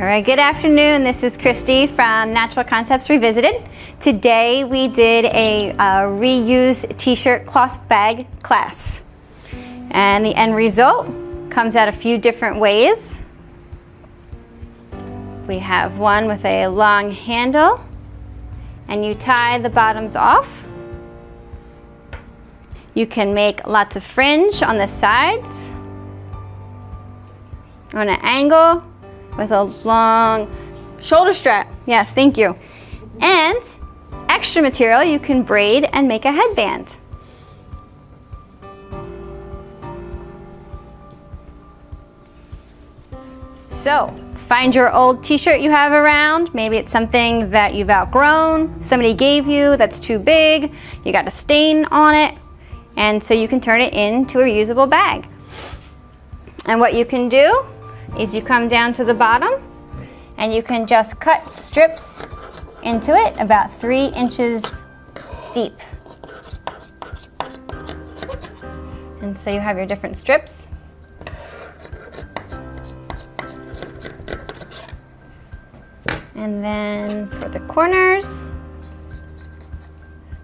right, good afternoon. This is Kristy from Natural Concepts Revisited. Today we did a reuse t-shirt cloth bag class. And the end result comes out a few different ways. We have one with a long handle, and you tie the bottoms off. You can make lots of fringe on the sides, on an angle, with a long shoulder strap. Yes, thank you. And extra material, you can braid and make a headband. So, find your old t-shirt you have around. Maybe it's something that you've outgrown, somebody gave you that's too big, you got a stain on it, and so you can turn it into a reusable bag. And what you can do is you come down to the bottom and you can just cut strips into it about 3 inches deep. And so you have your different strips. And then for the corners,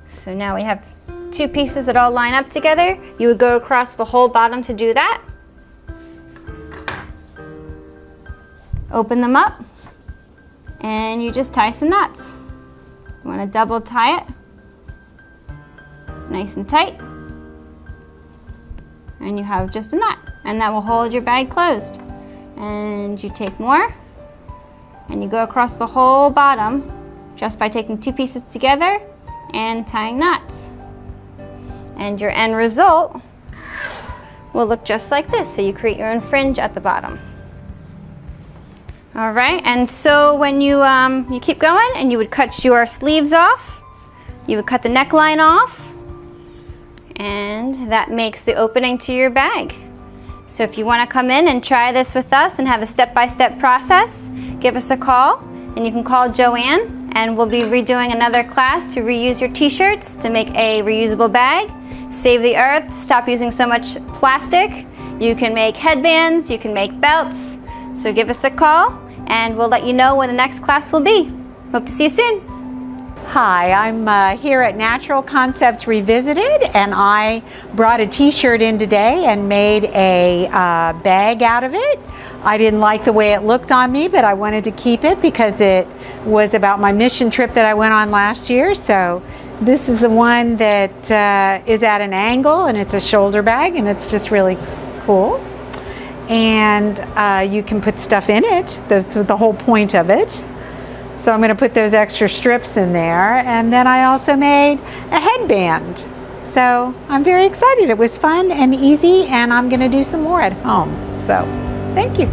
so now we have 2 pieces that all line up together. You would go across the whole bottom to do that. Open them up, and you just tie some knots. You want to double tie it, nice and tight, and you have just a knot, and that will hold your bag closed. And you take more, and you go across the whole bottom just by taking 2 pieces together and tying knots. And your end result will look just like this. So you create your own fringe at the bottom. All right, and so when you keep going, and you would cut your sleeves off, you would cut the neckline off, and that makes the opening to your bag. So if you want to come in and try this with us and have a step-by-step process, give us a call, and you can call Joanne, and we'll be redoing another class to reuse your t-shirts to make a reusable bag, save the earth, stop using so much plastic. You can make headbands, you can make belts. So give us a call, and we'll let you know when the next class will be. Hope to see you soon. Hi, I'm here at Natural Concepts Revisited, and I brought a t-shirt in today and made a bag out of it. I didn't like the way it looked on me, but I wanted to keep it because it was about my mission trip that I went on last year. So this is the one that is at an angle, and it's a shoulder bag, and it's just really cool. And you can put stuff in it. That's the whole point of it. So I'm going to put those extra strips in there, and then I also made a headband. So I'm very excited. It was fun and easy, and I'm going to do some more at home. So thank you.